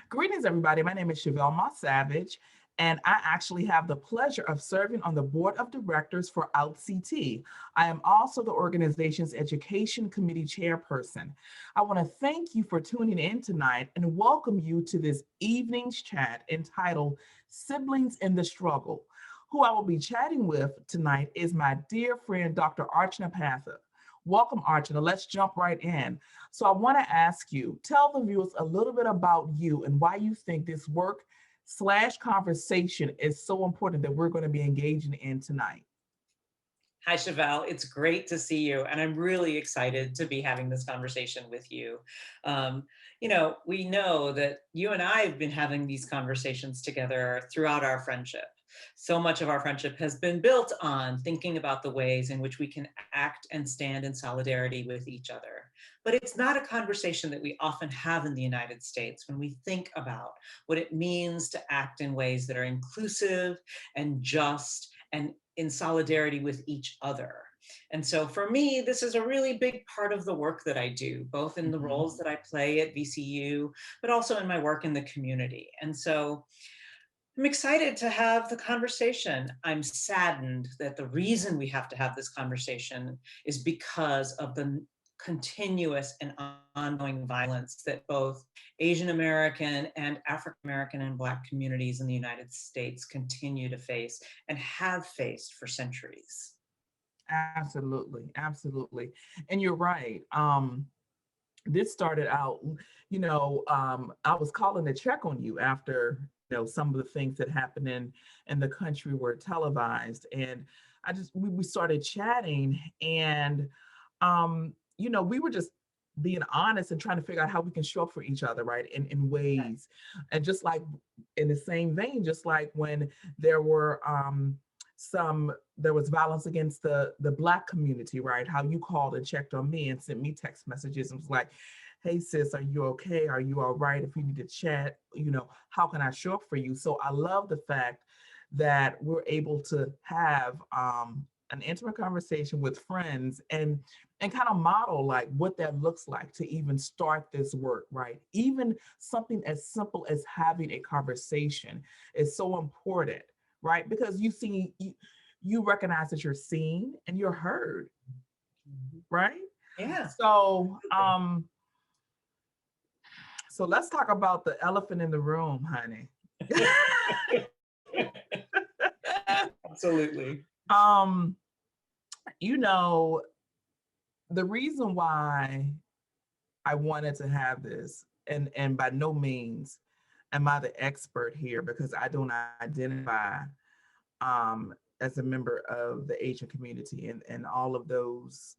Greetings, everybody. My name is Chevelle Moss-Savage, and I actually have the pleasure of serving on the board of directors for outCT. I am also the organization's education committee chairperson. I want to thank you for tuning in tonight and welcome you to this evening's chat entitled Siblings in the Struggle. Who I will be chatting with tonight is my dear friend, Dr. Archana Pathak. Welcome, Archana. Let's jump right in. So I want to ask you, tell the viewers a little bit about you and why you think this work/conversation is so important that we're going to be engaging in tonight. Hi, Chevelle. It's great to see you. And I'm really excited to be having this conversation with you. We know that you and I have been having these conversations together throughout our friendship. So much of our friendship has been built on thinking about the ways in which we can act and stand in solidarity with each other. But it's not a conversation that we often have in the United States when we think about what it means to act in ways that are inclusive and just and in solidarity with each other. And so for me, this is a really big part of the work that I do, both in the roles that I play at VCU, but also in my work in the community. And so I'm excited to have the conversation. I'm saddened that the reason we have to have this conversation is because of the continuous and ongoing violence that both Asian American and African American and Black communities in the United States continue to face and have faced for centuries. Absolutely, absolutely. And you're right. This started out, I was calling to check on you after, some of the things that happened in the country were televised. And we started chatting and, we were just being honest and trying to figure out how we can show up for each other, right? In ways. And just like in the same vein, just like when there were, there was violence against the Black community, right? How you called and checked on me and sent me text messages and was like, hey sis, are you okay? Are you all right? If you need to chat, how can I show up for you? So I love the fact that we're able to have an intimate conversation with friends and kind of model like what that looks like to even start this work, right? Even something as simple as having a conversation is so important, right? Because you recognize that you're seen and you're heard, right? Yeah. So let's talk about the elephant in the room, honey. Absolutely. The reason why I wanted to have this, and by no means am I the expert here because I don't identify as a member of the Asian community and all of those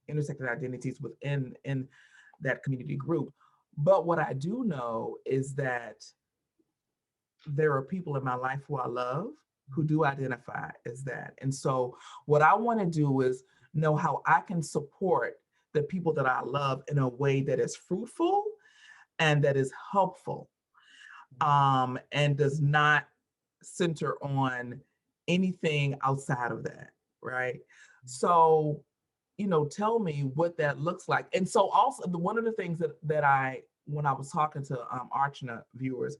intersected identities within that community group. But what I do know is that there are people in my life who I love who do identify as that. And so what I want to do is know how I can support the people that I love in a way that is fruitful and that is helpful and does not center on anything outside of that, right? So, tell me what that looks like. And so also one of the things that when I was talking to Archana viewers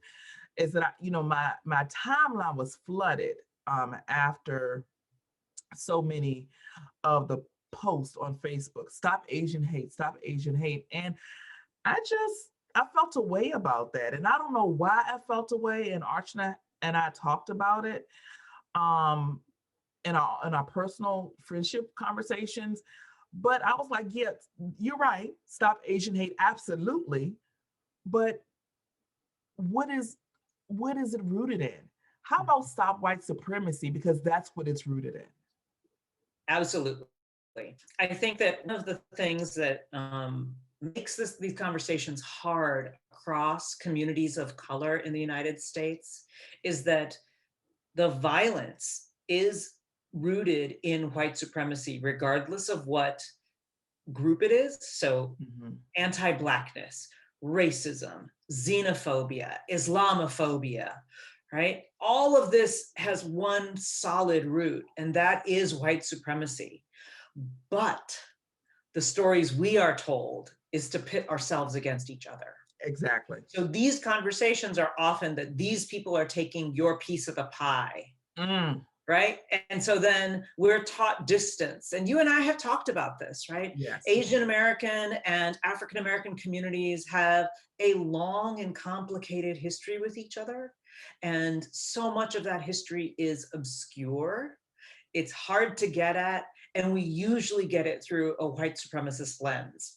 is that my timeline was flooded after so many of the posts on Facebook, stop Asian hate, and I felt a way about that, and I don't know why I felt a way. And Archana and I talked about it in our personal friendship conversations. But I was like, yeah, you're right. Stop Asian hate, absolutely. But what is it rooted in? How about stop white supremacy? Because that's what it's rooted in. Absolutely. I think that one of the things that makes these conversations hard across communities of color in the United States is that the violence is rooted in white supremacy, regardless of what group it is. So anti-Blackness, racism, xenophobia, Islamophobia, right? All of this has one solid root, and that is white supremacy. But the stories we are told is to pit ourselves against each other. Exactly. So these conversations are often that these people are taking your piece of the pie. Mm, Right? And so then we're taught distance. And you and I have talked about this, right? yes. Asian American and African American communities have a long and complicated history with each other. And so much of that history is obscure. It's hard to get at. And we usually get it through a white supremacist lens.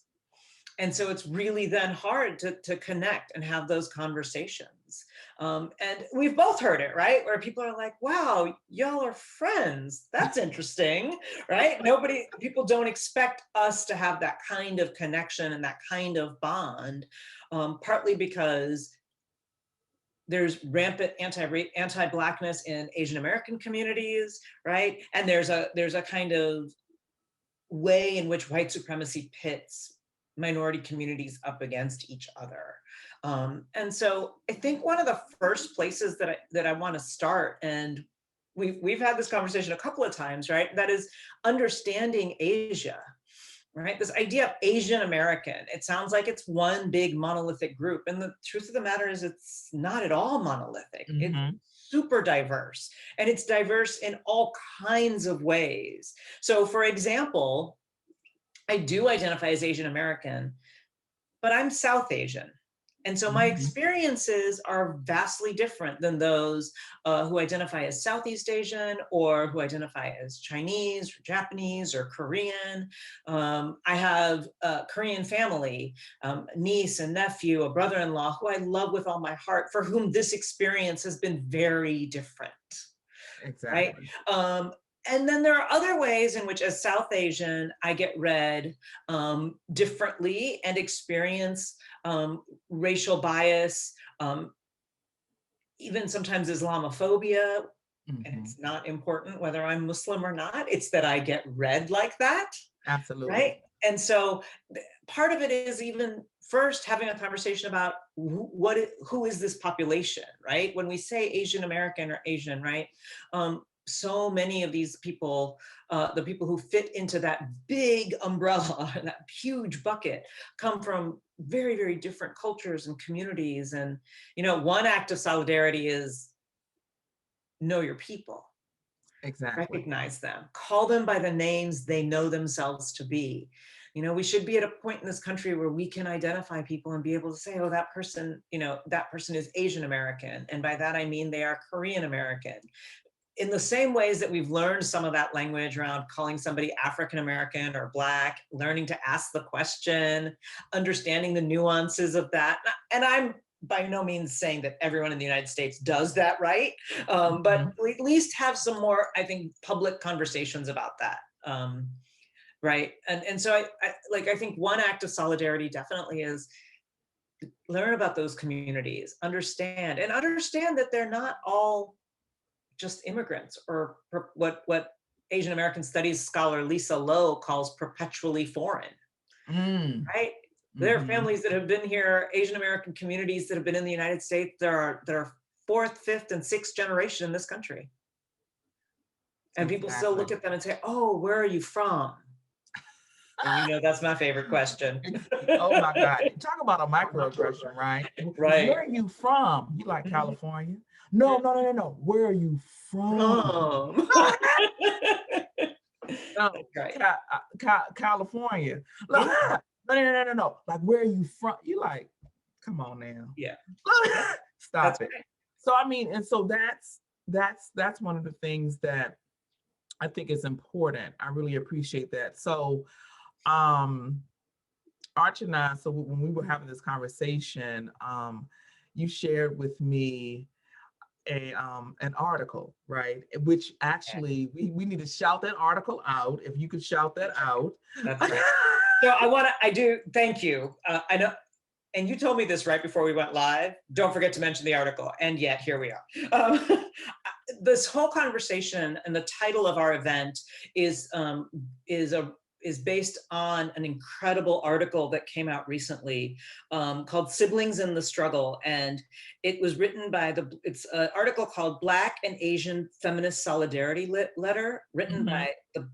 And so it's really then hard to connect and have those conversations. And we've both heard it, right? Where people are like, wow, y'all are friends. That's interesting, right? People don't expect us to have that kind of connection and that kind of bond, partly because there's rampant anti-Blackness in Asian American communities, right? And there's a kind of way in which white supremacy pits minority communities up against each other. And so I think one of the first places that I want to start, and we've had this conversation a couple of times, right? That is understanding Asia, right? This idea of Asian American, it sounds like it's one big monolithic group. And the truth of the matter is it's not at all monolithic. Mm-hmm. It's super diverse, and it's diverse in all kinds of ways. So for example, I do identify as Asian American, but I'm South Asian. And so my experiences are vastly different than those who identify as Southeast Asian or who identify as Chinese or Japanese or Korean. I have a Korean family, niece and nephew, a brother-in-law who I love with all my heart, for whom this experience has been very different. Exactly. Right? And then there are other ways in which, as South Asian, I get read differently and experience racial bias, even sometimes Islamophobia. And it's not important whether I'm Muslim or not. It's that I get read like that. Absolutely. Right? And so part of it is even first having a conversation about who is this population, right? When we say Asian American or Asian, right? So many of these people, the people who fit into that big umbrella, that huge bucket, come from very, very different cultures and communities. And, one act of solidarity is know your people. Exactly. Recognize them, call them by the names they know themselves to be. We should be at a point in this country where we can identify people and be able to say, oh, that person is Asian American. And by that, I mean they are Korean American. In the same ways that we've learned some of that language around calling somebody African American or Black, learning to ask the question, understanding the nuances of that. And I'm by no means saying that everyone in the United States does that, right? But we at least have some more, I think, public conversations about that. Right. And so I think one act of solidarity definitely is learn about those communities, understand that they're not all just immigrants, or what Asian American studies scholar Lisa Lowe calls perpetually foreign, right? There are families that have been here, Asian American communities that have been in the United States. There are fourth, fifth, and sixth generation in this country. And people still look at them and say, oh, where are you from? And that's my favorite question. Oh my God. Talk about a microaggression, right? Right. Where are you from? You like California? No. Where are you from? No, right. California. No. Like, where are you from? You like, come on now. Yeah. Stop That's it. Right. So I mean, and so that's one of the things that I think is important. I really appreciate that. So Archana, so when we were having this conversation, you shared with me an article, right? Which actually we need to shout that article out. If you could shout that out. That's right. So I do, thank you. I know, and you told me this right before we went live. Don't forget to mention the article. And yet here we are. This whole conversation and the title of our event is based on an incredible article that came out recently called Siblings in the Struggle. And it was written by it's an article called Black and Asian Feminist Solidarity Letter, written by the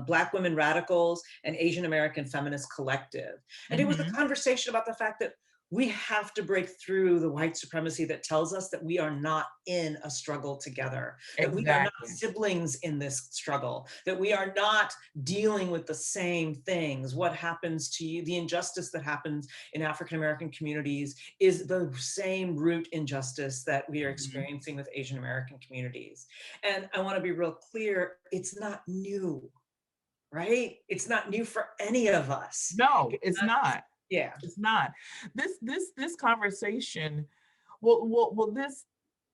Black Women Radicals and Asian American Feminist Collective. And it was a conversation about the fact that we have to break through the white supremacy that tells us that we are not in a struggle together, that we are not Exactly. siblings in this struggle, that we are not dealing with the same things. What happens to you, the injustice that happens in African American communities is the same root injustice that we are Mhm. experiencing with Asian American communities. And I want to be real clear, it's not new, right? It's not new for any of us. No, It's it's not, not. yeah. It's not. This conversation,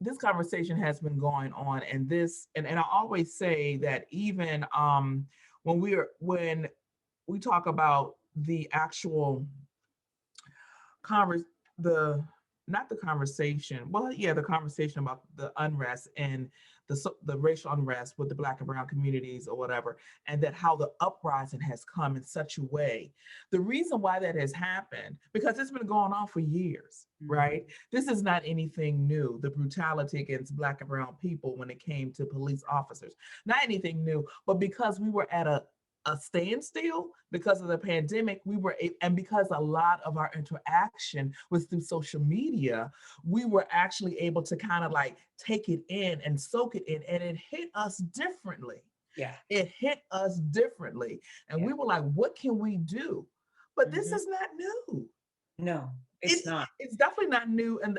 this conversation has been going on, and and I always say that even when we talk about the actual convers the not the conversation, well, yeah, the conversation about the unrest and the racial unrest with the Black and brown communities or whatever, and that how the uprising has come in such a way. The reason why that has happened, because it's been going on for years, Mhm. right? This is not anything new. The brutality against Black and brown people when it came to police officers, not anything new, but because we were at a standstill because of the pandemic, and because a lot of our interaction was through social media, we were actually able to kind of like take it in and soak it in, and it hit us differently. Yeah, It hit us differently. And yeah. we were like, what can we do? But this Mhm. is not new. No, it's It's not. it's definitely not new in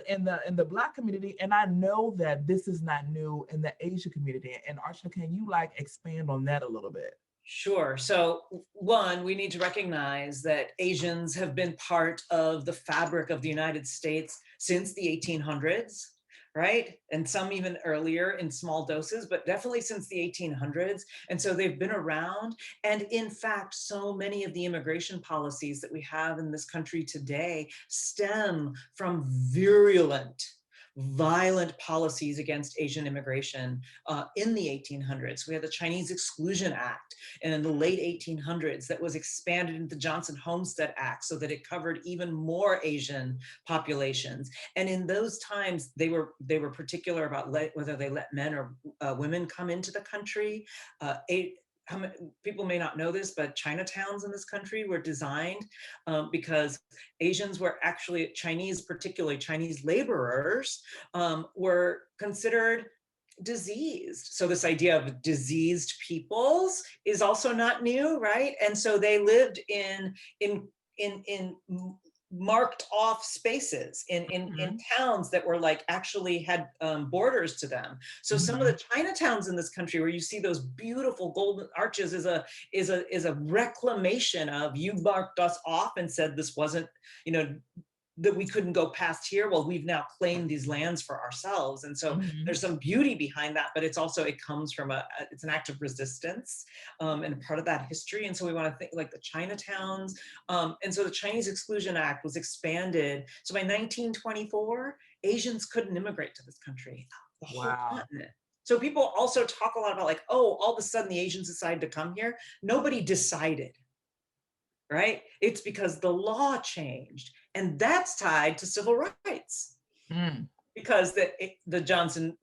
the Black community, and I know that this is not new in the Asian community. And Archana, can you like expand on that a little bit? Sure. So, one, we need to recognize that Asians have been part of the fabric of the United States since the 1800s, right? And some even earlier in small doses, but definitely since the 1800s. And so they've been around. And in fact, so many of the immigration policies that we have in this country today stem from virulent, violent policies against Asian immigration in the 1800s. We had the Chinese Exclusion Act in the late 1800s that was expanded into the Johnson Homestead Act so that it covered even more Asian populations. And in those times, they were particular about whether they let men or women come into the country. How many, people may not know this, but Chinatowns in this country were designed because Asians were actually Chinese, particularly Chinese laborers, were considered diseased. So this idea of diseased peoples is also not new, right? And so they lived in marked off spaces in Mhm, towns that were like actually had borders to them. So some of mhm, the Chinatowns in this country where you see those beautiful golden arches is a reclamation of, you marked us off and said this wasn't, you know, that we couldn't go past here. Well, we've now claimed these lands for ourselves. And so mhm. there's some beauty behind that, but it's also, it comes from it's an act of resistance and part of that history. And so we want to think like the Chinatowns. And so the Chinese Exclusion Act was expanded. So by 1924, Asians couldn't immigrate to this country, the whole Wow. continent. So people also talk a lot about like, oh, all of a sudden the Asians decided to come here. Nobody decided, right? It's because the law changed, and that's tied to civil rights Mm, because the Johnson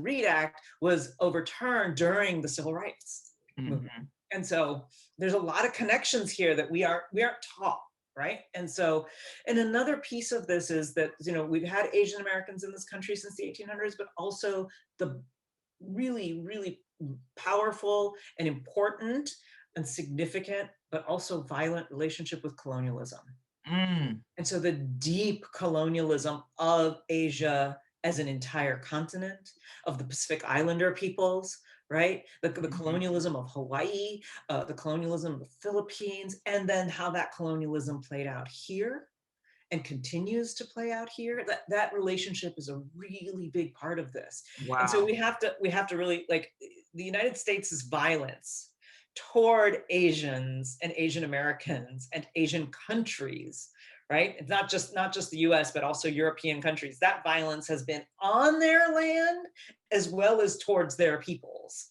Reed Act was overturned during the civil rights movement. mhm. And so there's a lot of connections here that we aren't taught, right? And so, and another piece of this is that, we've had Asian Americans in this country since the 1800s, but also the really, really powerful and important and significant, but also violent relationship with colonialism. Mm, And so the deep colonialism of Asia as an entire continent, of the Pacific Islander peoples, right? The mhm. colonialism of Hawaii, the colonialism of the Philippines, and then how that colonialism played out here and continues to play out here. That relationship is a really big part of this. And so Wow. we have to really, like, the United States' violence toward Asians and Asian Americans and Asian countries, right? It's not just the US, but also European countries. That violence has been on their land as well as towards their peoples.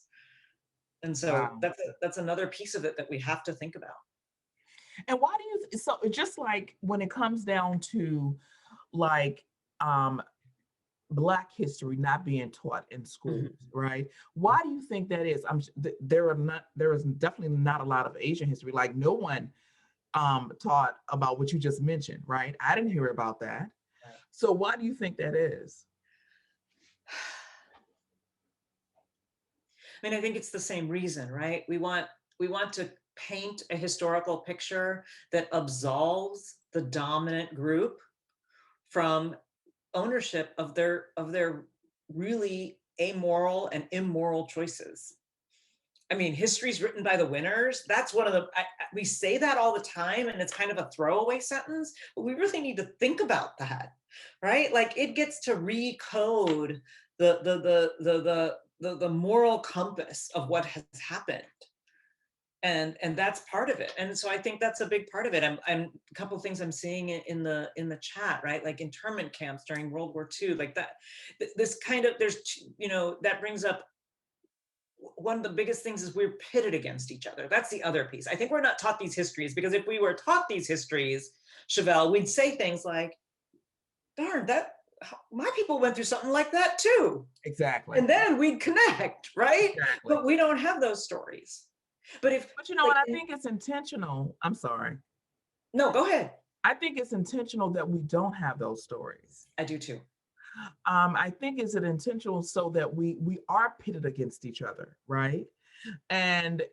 And so Wow. that's another piece of it that we have to think about. And why do so just like when it comes down to like um Black history not being taught in schools, Mhm. right? Why do you think that is? There is definitely not a lot of Asian history. Like no one taught about what you just mentioned, right? I didn't hear about that. Right. So why do you think that is? I mean, I think it's the same reason, right? We want to paint a historical picture that absolves the dominant group from ownership of their really amoral and immoral choices. I mean, history's written by the winners. That's one of the, we say that all the time and it's kind of a throwaway sentence, but we really need to think about that, right? Like it gets to recode the moral compass of what has happened. And that's part of it. And so I think that's a big part of it. I'm a couple of things I'm seeing in the chat, right? Like internment camps during World War II, like that, this kind of, that brings up one of the biggest things is we're pitted against each other. That's the other piece. I think we're not taught these histories because if we were taught these histories, Chevelle, we'd say things like, darn, that my people went through something like that too. Exactly. And then we'd connect, right? Exactly. But we don't have those stories. But you know what? I think it's intentional. I'm sorry. No, go ahead. I think it's intentional that we don't have those stories. I do too. I think is it intentional so that we are pitted against each other, right? And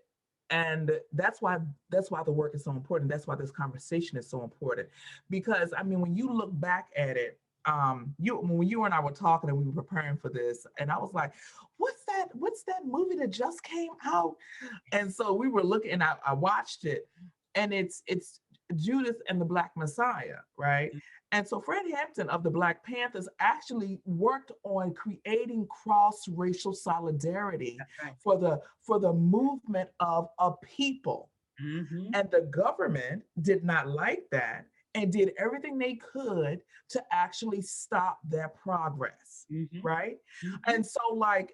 that's why the work is so important. That's why this conversation is so important. Because I mean, when you look back at it, when you and I were talking and we were preparing for this, and I was like, what's that movie that just came out? And so we were looking, and I watched it, and it's Judas and the Black Messiah, right? And so Fred Hampton of the Black Panthers actually worked on creating cross-racial solidarity right. for the movement of a people. Mm-hmm. And the government did not like that and did everything they could to actually stop their progress, right? And so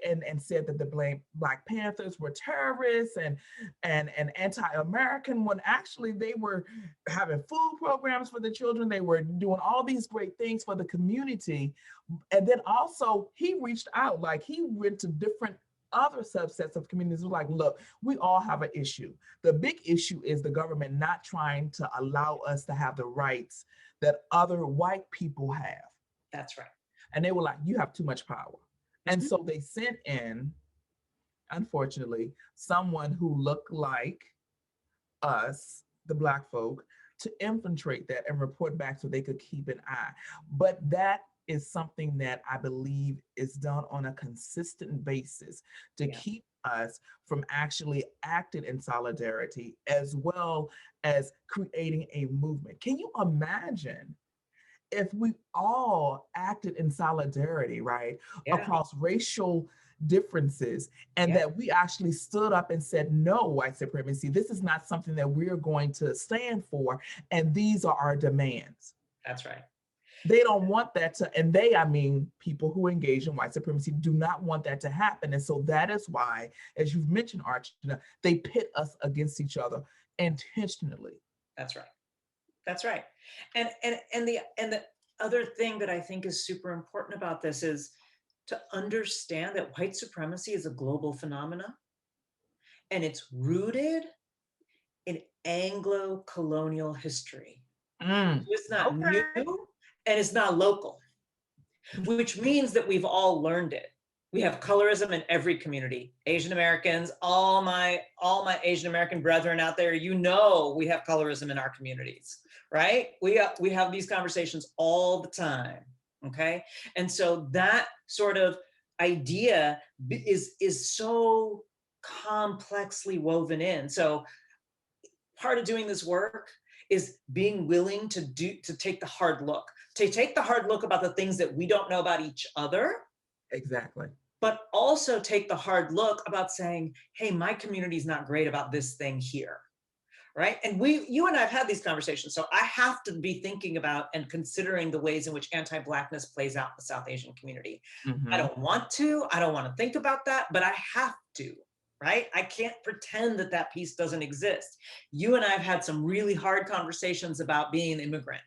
and said that the Black Panthers were terrorists and anti-American, when actually they were having food programs for the children. They were doing all these great things for the community. And then also he reached out, like he went to different other subsets of communities. Like, look, we all have an issue. The big issue is the government not trying to allow us to have the rights that other white people have. That's right. And they were like, you have too much power. And so they sent in, unfortunately, someone who looked like us, the Black folk, to infiltrate that and report back so they could keep an eye. But that is something that I believe is done on a consistent basis to keep us from actually acting in solidarity, as well as creating a movement. Can you imagine if we all acted in solidarity, right, across racial differences, and that we actually stood up and said, no, white supremacy, this is not something that we're going to stand for, and these are our demands. That's right. They don't want that to, and they, I mean, people who engage in white supremacy do not want that to happen. And so that is why, as you've mentioned, Archana, they pit us against each other intentionally. That's right. That's right. And the other thing that I think is super important about this is to understand that white supremacy is a global phenomenon, and it's rooted in Anglo-colonial history. It's not new, and it's not local, which means that we've all learned it. We have colorism in every community. Asian Americans, all my Asian American brethren out there, you know we have colorism in our communities, right? We have these conversations all the time, okay? And so that sort of idea is so complexly woven in. So part of doing this work is being willing to take the hard look, about the things that we don't know about each other. Exactly. But also take the hard look about saying, hey, my community is not great about this thing here, right? And you and I have had these conversations, so I have to be thinking about and considering the ways in which anti-Blackness plays out in the South Asian community. I don't want to think about that, but I have to. Right? I can't pretend that piece doesn't exist. You and I have had some really hard conversations about being an immigrant.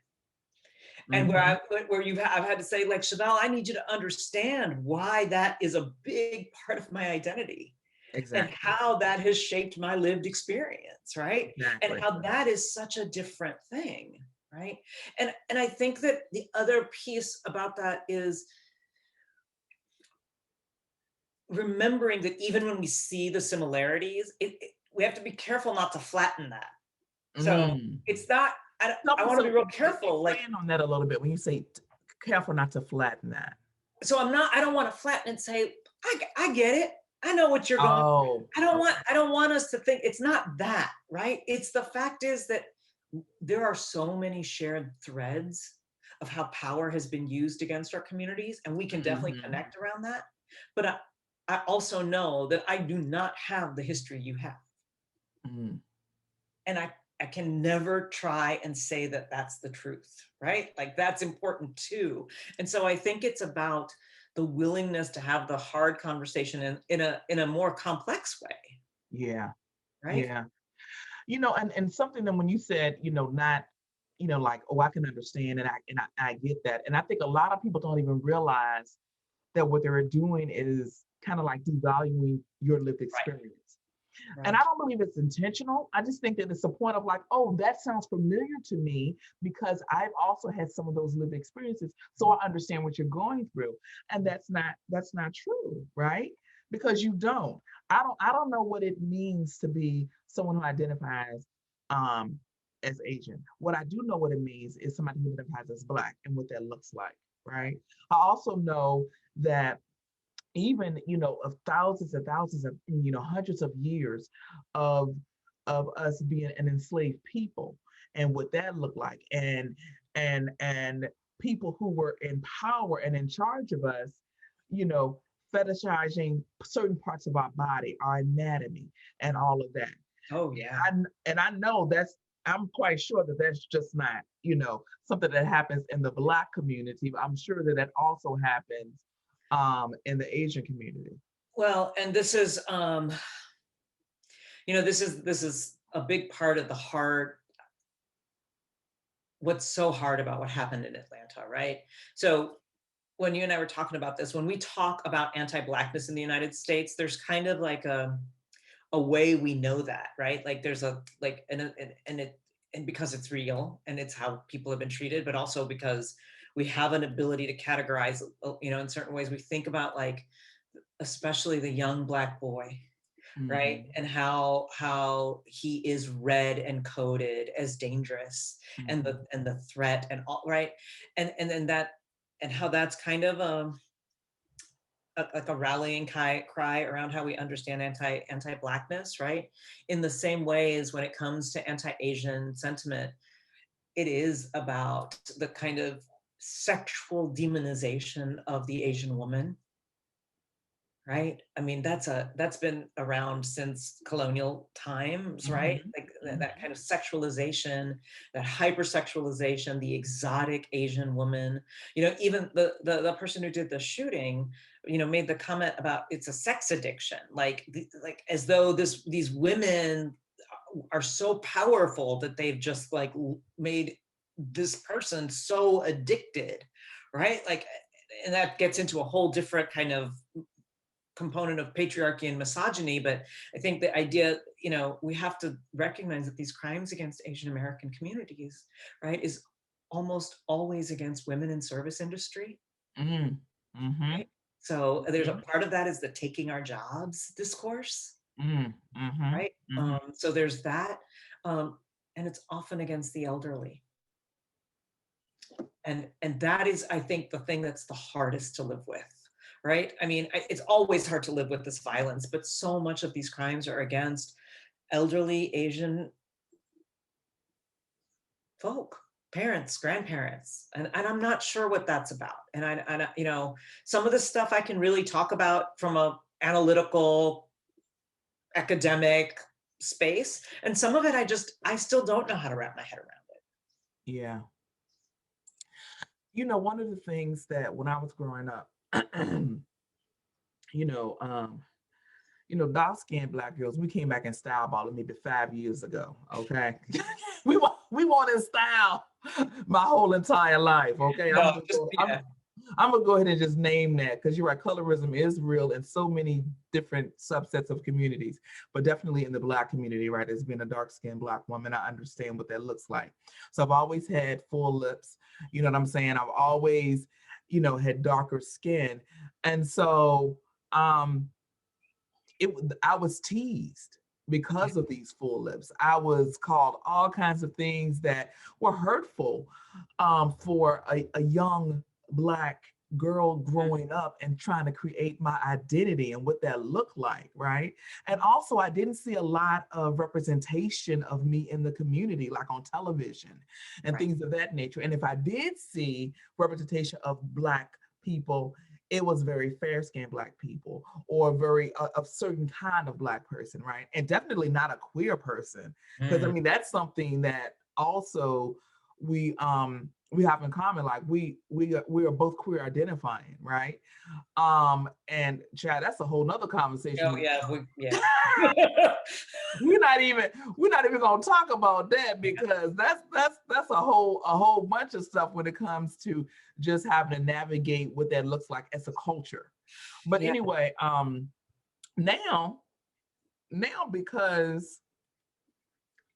And I've had to say, like, Chevelle, I need you to understand why that is a big part of my identity. and Exactly. how that has shaped my lived experience, right? And Exactly. how that is such a different thing, right? And I think that the other piece about that is remembering that even when we see the similarities, we have to be careful not to flatten that. So Mm. it's not, I want to be So real careful. Like, expand on that a little bit when you say careful not to flatten that. so I don't want to flatten and say, I get it. I know what you're going. Oh, okay. I don't want us to think it's not that, right? It's the fact is that there are so many shared threads of how power has been used against our communities, and we can definitely Mm-hmm. connect around that. But I also know that I do not have the history you have. Mm. And I can never try and say that that's the truth, right? Like that's important too. And so I think it's about the willingness to have the hard conversation in a more complex way, Yeah. right? Yeah. And something that when you said, not, like, oh, I can understand, and I get that. And I think a lot of people don't even realize that what they're doing is kind of like devaluing your lived Right, experience. And I right. don't believe it's intentional. I just think that it's a point of like, oh, that sounds familiar to me because I've also had some of those lived experiences. So I understand what you're going through. And that's not true, right? Because you don't. I don't know what it means to be someone who identifies um as Asian. What I do know what it means is somebody who identifies as Black and what that looks like, right? I also know that even of thousands and thousands of hundreds of years of us being an enslaved people and what that looked like, and people who were in power and in charge of us, you know fetishizing certain parts of our body, our anatomy, and all of that. Oh yeah. And I know I'm quite sure that that's just not something that happens in the Black community. I'm sure that that also happens in the Asian community. Well, and this is this is a big part of the hard, what's so hard about what happened in Atlanta, right? So when you and I were talking about this, when we talk about anti-Blackness in the United States, there's kind of like a way we know that, right? Like there's a like and because it's real and it's how people have been treated, but also because we have an ability to categorize, in certain ways. We think about like especially the young Black boy, right? Hmm. And how he is read and coded as dangerous, and Hmm. the threat and all, right? And then that, and how that's kind of like a rallying cry around how we understand anti-Blackness, right? In the same way as when it comes to anti-Asian sentiment, it is about the kind of sexual demonization of the Asian woman, right? I mean, that's been around since colonial times, right? Hmm. Like that Hmm. kind of sexualization, that hypersexualization, the exotic Asian woman. Even the person who did the shooting, made the comment about it's a sex addiction, like as though these women are so powerful that they've just like made this person so addicted, right? Like, and that gets into a whole different kind of component of patriarchy and misogyny. But I think the idea, we have to recognize that these crimes against Asian American communities, right, is almost always against women in service industry, Hmm. Hmm. right? So there's a part of that is the taking our jobs discourse, Hmm. Hmm. right? Hmm. So there's that, and it's often against the elderly, and that is, I think, the thing that's the hardest to live with, right? I mean, it's always hard to live with this violence, but so much of these crimes are against elderly Asian folk, parents, grandparents, and I'm not sure what that's about. And some of the stuff I can really talk about from a analytical, academic space, and some of it I still don't know how to wrap my head around it. Yeah. One of the things that when I was growing up, you know, um, dark skinned Black girls, we came back in style about maybe 5 years ago. Okay. we want in style my whole entire life. Okay. No, just I'm yeah. I'm gonna go ahead and just name that because you're right. Colorism is real in so many different subsets of communities, but definitely in the Black community, right? As being a dark-skinned Black woman, I understand what that looks like. So I've always had full lips. You know what I'm saying? I've always, had darker skin, and so um, I was teased because of these full lips. I was called all kinds of things that were hurtful for a young Black girl growing up and trying to create my identity and what that looked like, right? And also, I didn't see a lot of representation of me in the community, like on television and Right. things of that nature. And if I did see representation of Black people, it was very fair skinned Black people or very a certain kind of Black person, right? And definitely not a queer person, because I Mm. mean that's something that also we have in common. Like we are both queer identifying, right? And Chad, that's a whole nother Oh conversation. yeah, yeah. we're not even gonna talk about that because that's a whole bunch of stuff when it comes to just having to navigate what that looks like as a culture. But Yeah. anyway, now because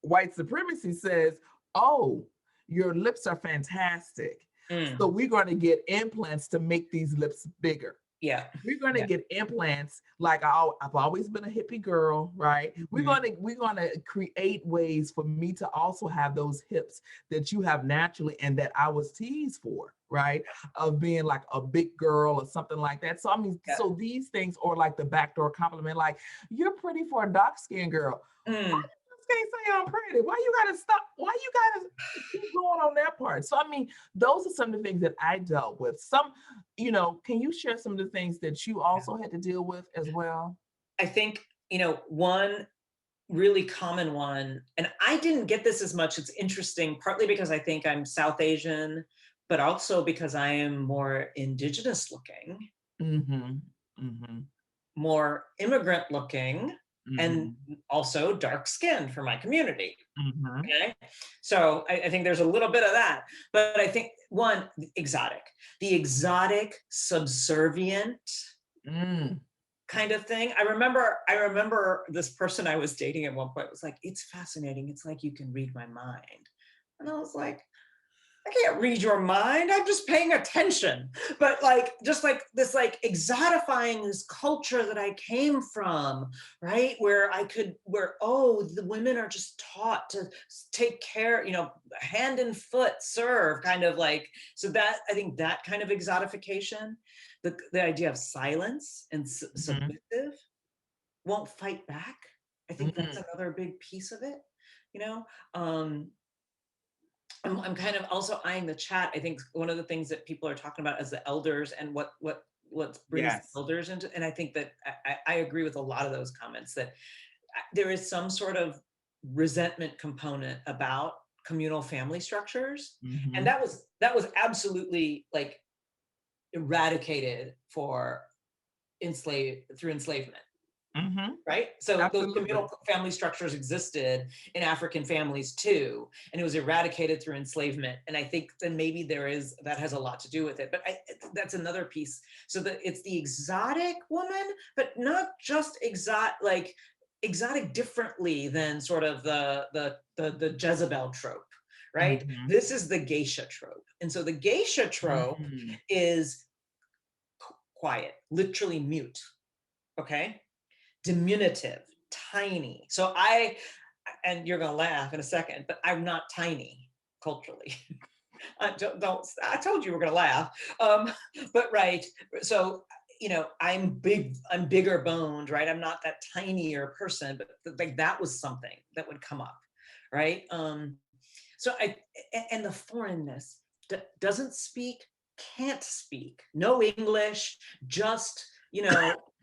white supremacy says, oh, your lips are fantastic, so Mm. we're going to get implants to make these lips bigger. Yeah. We're going to Yeah. get implants. Like I've always been a hippie girl, right? we're Mhm. going to we're going to create ways for me to also have those hips that you have naturally and that I was teased for, right? Of being like a big girl or something like that. So I mean, Yeah. so these things are like the backdoor compliment, like you're pretty for a dark skinned girl. Mm. Can't say I'm pretty. Why you gotta stop? Why you gotta keep going on that part? So I mean, those are some of the things that I dealt with. Can you share some of the things that you Yeah. also had to deal with as well? I think, one really common one, and I didn't get this as much. It's interesting, partly because I think I'm South Asian, but also because I am more indigenous looking, Mm-hmm. Mm-hmm. more immigrant looking, and Mm-hmm. also dark skinned for my community. Mm-hmm. Okay. So I think there's a little bit of that. But I think one, the exotic, subservient Mm. kind of thing. I remember this person I was dating at one point was like, it's fascinating. It's like you can read my mind. And I was like, I can't read your mind. I'm just paying attention. But like, just like this, like exotifying this culture that I came from, right? Where the women are just taught to take care, hand and foot serve, kind of like, so that I think that kind of exotification, the idea of silence and Mm-hmm. submissive, won't fight back. I think that's Mm-hmm. another big piece of it, you know? Um, I'm kind of also eyeing the chat. I think one of the things that people are talking about is the elders and what brings the Yes. elders into. And I think that I agree with a lot of those comments that there is some sort of resentment component about communal family structures, and Mm-hmm. that was absolutely like eradicated through enslavement. Mm-hmm. Right? So those Absolutely. communal family structures existed in African families too, and it was eradicated through enslavement. And I think that maybe that has a lot to do with it. But that's another piece. So that it's the exotic woman, but not just exotic differently than sort of the Jezebel trope, right? Mm-hmm. This is the geisha trope. And so the geisha trope Mm-hmm. is quiet, literally mute. Okay? Diminutive, tiny. And you're going to laugh in a second, but I'm not tiny culturally. I told you we're going to laugh. But right. So, I'm bigger boned, right? I'm not that tinier person, but like that was something that would come up. Right. And the foreignness doesn't speak, can't speak, no English, just,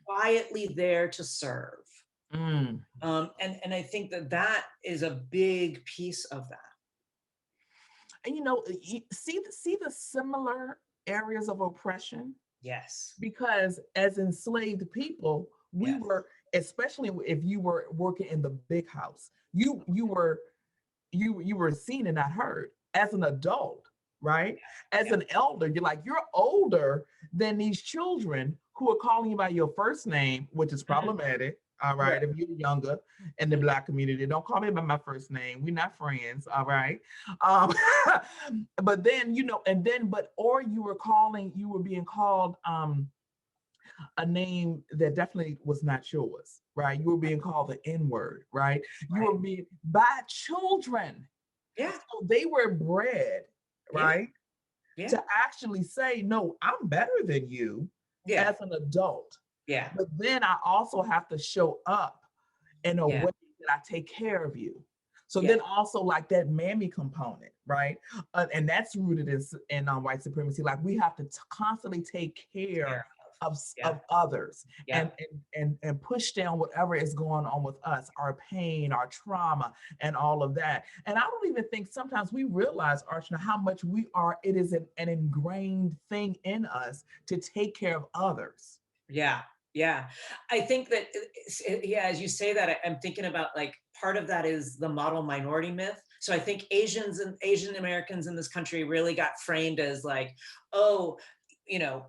quietly there to serve. Mm. And I think that is a big piece of that. And you see the similar areas of oppression, Yes. because as enslaved people, we Yes. were, especially if you were working in the big house, you were seen and not heard. As an adult, right? As Yeah. an elder, you're like, you're older than these children who are calling you by your first name, which is Mhm. problematic. All Right. right. If you're younger in the Mhm. Black community, don't call me by my first name. We're not friends. All right. Um, but then, or you were being called a name that definitely was not yours, right? You were being called the N word, right? You Right. were being by children. Yeah. So they were bred, Yeah. right, Yeah. to actually say, no, I'm better than you Yeah. as an adult. Yeah. But then I also have to show up in a Yeah. way that I take care of you. So Yeah. then also like that mammy component, right? And that's rooted in white supremacy. Like we have to constantly take Care care of. of, Yeah. of others Yeah. and push down whatever is going on with us, our pain, our trauma, and all of that. And I don't even think sometimes we realize, Archana, how much it is an ingrained thing in us to take care of others. Yeah, yeah. I think that, yeah, as you say that, I'm thinking about like part of that is the model minority myth. So I think Asians and Asian Americans in this country really got framed as like, oh, you know,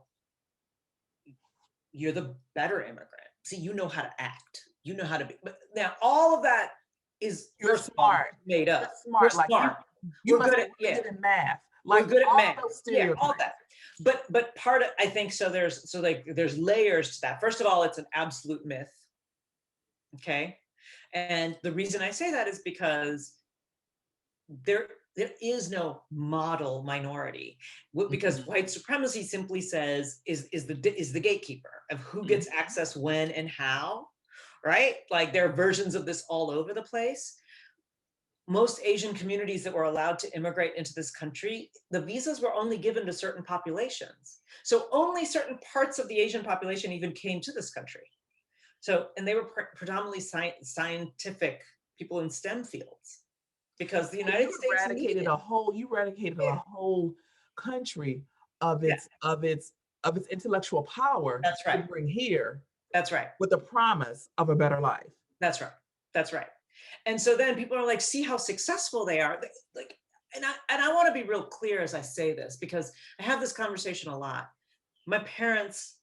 you're the better immigrant. See, you know how to act. You know how to be. But now all of that is, You're first of all, smart. made You're up. We're smart. Like smart. you We're must good be at, really yeah. good at math. We're Like good at all math. those Yeah, all stereotypes. that. But part of, I think, so there's layers to that. First of all, it's an absolute myth. Okay. And the reason I say that is because there there is no model minority, because Mhm, white supremacy simply says is the gatekeeper of who gets mhm, access when and how, right? Like there are versions of this all over the place. Most Asian communities that were allowed to immigrate into this country, the visas were only given to certain populations. So only certain parts of the Asian population even came to this country. So, and they were predominantly scientific people in STEM fields because the so United States needed it. you eradicated a Yeah, whole country of yeah, its intellectual power that's to right. bring here That's right. with the promise of a better life. That's right. That's right. And so then people are like, see how successful they are. Like, and I want to be real clear as I say this because I have this conversation a lot. My parents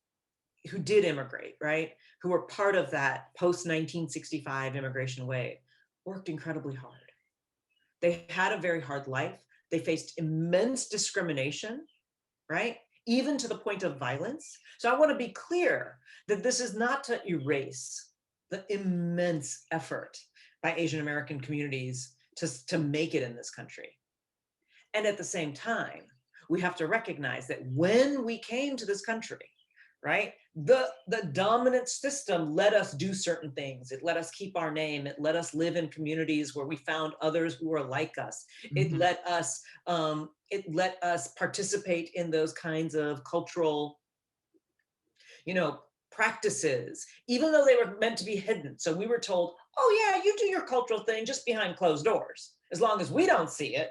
who did immigrate, right, who were part of that post 1965 immigration wave, worked incredibly hard. They had a very hard life. They faced immense discrimination, right? Even to the point of violence. So I want to be clear that this is not to erase the immense effort by Asian American communities to make it in this country. And at the same time, we have to recognize that when we came to this country, right, the dominant system let us do certain things. It let us keep our name. It let us live in communities where we found others who were like us. Mhm. It let us participate in those kinds of cultural, you know, practices, even though they were meant to be hidden. So we were told, oh yeah, you do your cultural thing just behind closed doors, as long as we don't see it,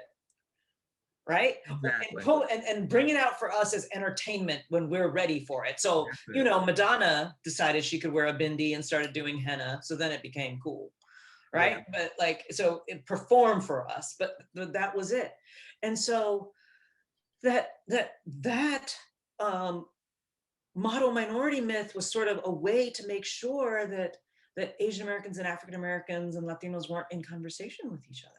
right? Exactly. And bring it out for us as entertainment when we're ready for it. So, That's you it. know, Madonna decided she could wear a bindi and started doing henna. So then it became cool, Yeah. right? But like, so it performed for us, but that was it. And so that um, model minority myth was sort of a way to make sure that Asian Americans and African Americans and Latinos weren't in conversation with each other.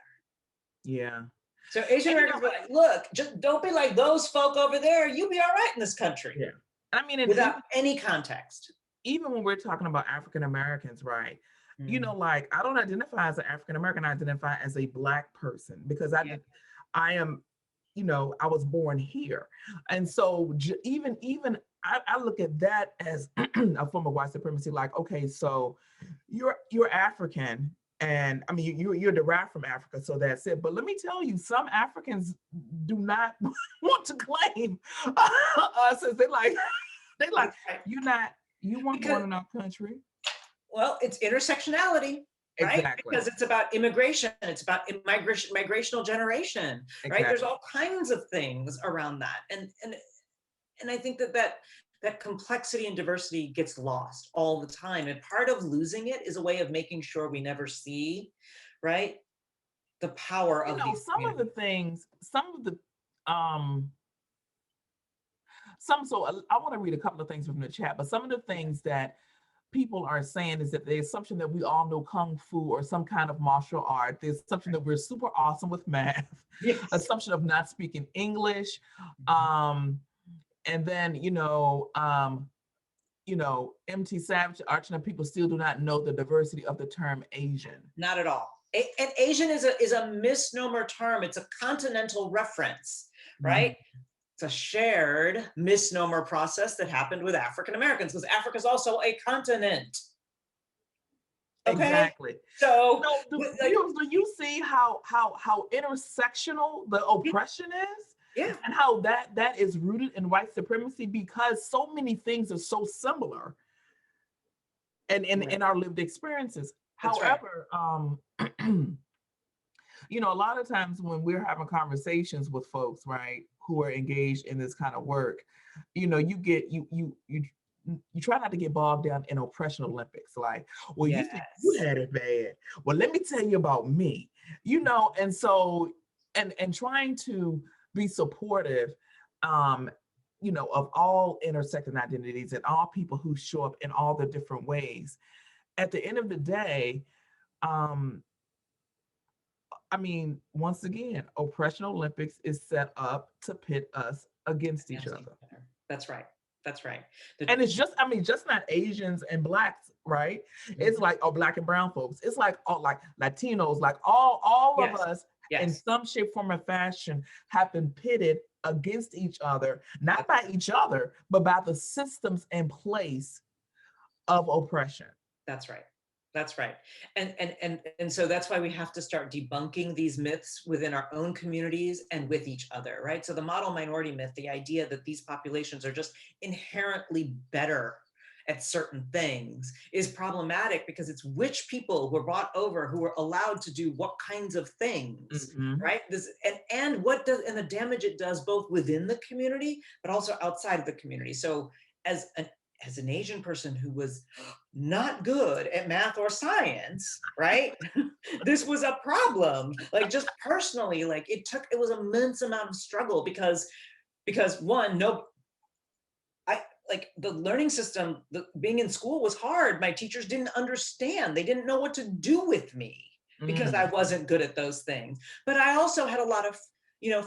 Yeah. So Asian And Americans were like, look, just don't be like those folk over there. You'll be all right in this country yeah. I mean, and without any context. even when we're talking about African Americans, right? Mm, Like I don't identify as an African American, I identify as a Black person because yeah, I am, I was born here. And so even I look at that as a form of white supremacy. Like, okay, so you're African, and I mean you're derived from Africa, so that's it. But let me tell you, some Africans do not want to claim us as they like that's right. you're not you weren't Because, born in our country. well, it's intersectionality, right? Exactly. Because it's about immigration, it's about migrational generation, right? There's Exactly. all kinds of things around that. And I think that complexity and diversity gets lost all the time. And part of losing it is a way of making sure we never see, right, the power of these Some of the communities. things, some of the I want to read a couple of things from the chat, but some of the things that people are saying is that the assumption that we all know kung fu or some kind of martial art, the assumption that we're super awesome with math, Yes. assumption of not speaking English, and then MT Savage Archana, people still do not know the diversity of the term Asian. Not at all. And Asian is a misnomer term. It's a continental reference, right? Mm-hmm. It's a shared misnomer process that happened with African Americans, because Africa is also a continent. Okay. Exactly. So do you see how intersectional the oppression is? Yeah. And how that is rooted in white supremacy, because so many things are so similar and in our lived experiences. That's However, right. A lot of times when we're having conversations with folks, right, who are engaged in this kind of work, you try not to get bogged down in oppression Olympics. Like, well, yes. You think you had it bad. Well, let me tell you about me, and so, and trying to be supportive, of all intersecting identities and all people who show up in all the different ways. At the end of the day, once again, Oppression Olympics is set up to pit us against each other. That's right. That's right. And it's just not Asians and Blacks, right? Mm-hmm. It's like Black and brown folks. It's like all like Latinos, like all yes. of us yes. in some shape, form, or fashion have been pitted against each other, not by each other, but by the systems in place of oppression. That's right. That's right. And so that's why we have to start debunking these myths within our own communities and with each other, right? So the model minority myth, the idea that these populations are just inherently better at certain things, is problematic, because it's which people were brought over who were allowed to do what kinds of things, mm-hmm. right? And the damage it does both within the community, but also outside of the community. So as an Asian person who was not good at math or science, right? This was a problem. Like, just personally, like it was an immense amount of struggle because one, the learning system, being in school was hard. My teachers didn't understand. They didn't know what to do with me because I wasn't good at those things. But I also had a lot of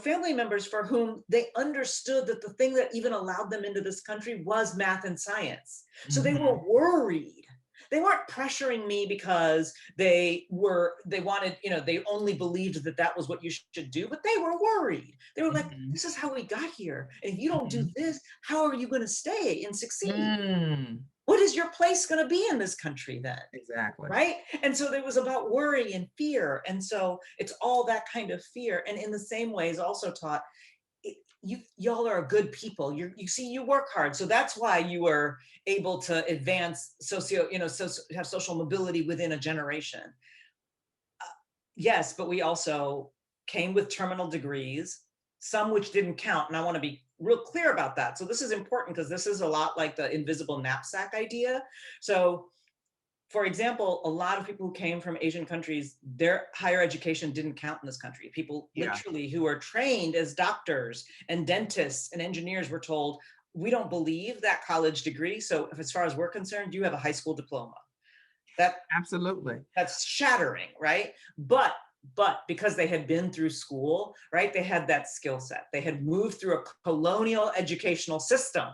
family members for whom they understood that the thing that even allowed them into this country was math and science. So they were worried. They weren't pressuring me because they wanted, they only believed that was what you should do, but they were worried. They were like, this is how we got here. And if you don't do this, how are you going to stay and succeed? What is your place going to be in this country then? Exactly. Right? And so it was about worry and fear. And so it's all that kind of fear. And in the same way is also taught, y'all are good people. You work hard. So that's why you were able to advance have social mobility within a generation. Yes, but we also came with terminal degrees, some which didn't count. And I want to be real clear about that. So this is important because this is a lot like the invisible knapsack idea. So, for example, a lot of people who came from Asian countries, their higher education didn't count in this country. People literally who are trained as doctors and dentists and engineers were told, we don't believe that college degree. So as far as we're concerned, you have a high school diploma. Absolutely. That's shattering, right? But because they had been through school, right, they had that skill set. They had moved through a colonial educational system.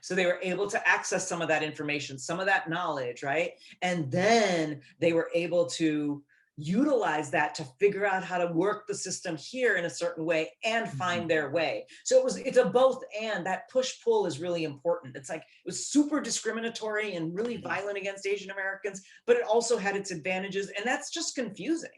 So they were able to access some of that information, some of that knowledge, right? And then they were able to utilize that to figure out how to work the system here in a certain way and find their way. So it's a both and. That push-pull is really important. It's like, it was super discriminatory and really violent against Asian Americans, but it also had its advantages, and that's just confusing.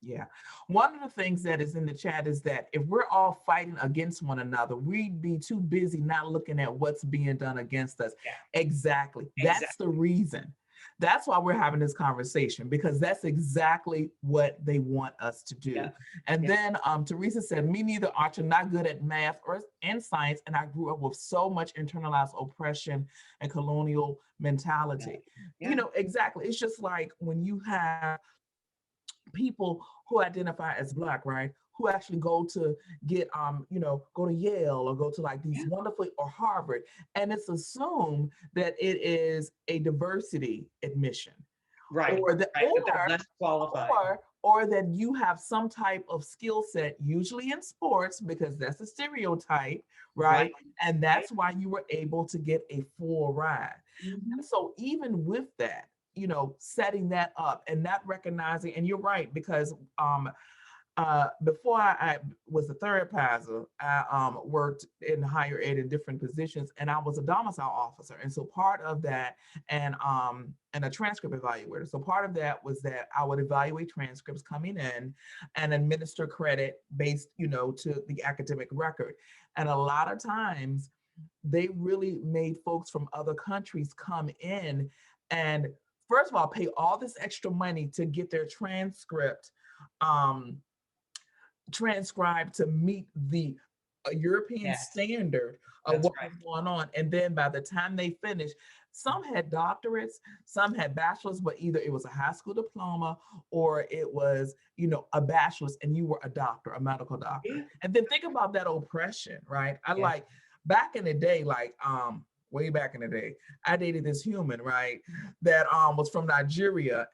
Yeah. One of the things that is in the chat is that if we're all fighting against one another, we'd be too busy not looking at what's being done against us. Yeah. Exactly. That's the reason. That's why we're having this conversation, because that's exactly what they want us to do. Yeah. And then Teresa said, me neither, Archer, not good at math and science, and I grew up with so much internalized oppression and colonial mentality. Yeah. Exactly. It's just like when you have people who identify as Black, right? Who actually go to get, go to Yale or go to like these Yeah. wonderful, or Harvard. And it's assumed that it is a diversity admission, Right, or that, right, that they're less qualified. or that you have some type of skill set, usually in sports, because that's a stereotype, Right, right? And right. that's why you were able to get a full ride. Mhm. And so even with that, setting that up and not recognizing, and you're right, because before I was a third passer, I worked in higher ed in different positions, and I was a domicile officer. And so part of that, and a transcript evaluator. So part of that was that I would evaluate transcripts coming in and administer credit based, to the academic record. And a lot of times they really made folks from other countries come in and, first of all, pay all this extra money to get their transcript um, transcribed to meet the European Yes, standard of that's what right. was going on. And then by the time they finished, some had doctorates, some had bachelors, but either it was a high school diploma or it was, a bachelor's and you were a doctor, a medical doctor. Yeah, And then think about that oppression, right? I yeah. like back in the day, like way back in the day, I dated this human, right? That was from Nigeria.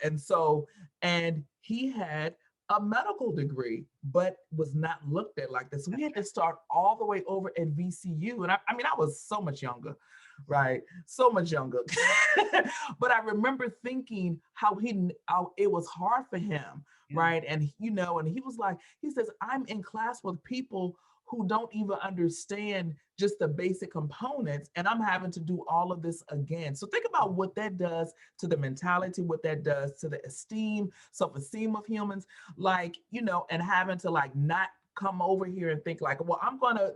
And he had a medical degree, but was not looked at like this. So we That's had to right. start all the way over at VCU. And I mean, I was so much younger, right? So much younger. But I remember thinking how it was hard for him, Yeah. right? And, and he says, I'm in class with people who don't even understand just the basic components, and I'm having to do all of this again. So think about what that does to the mentality, what that does to the esteem, self-esteem of humans, like, and having to like not come over here and think like, well, I'm gonna,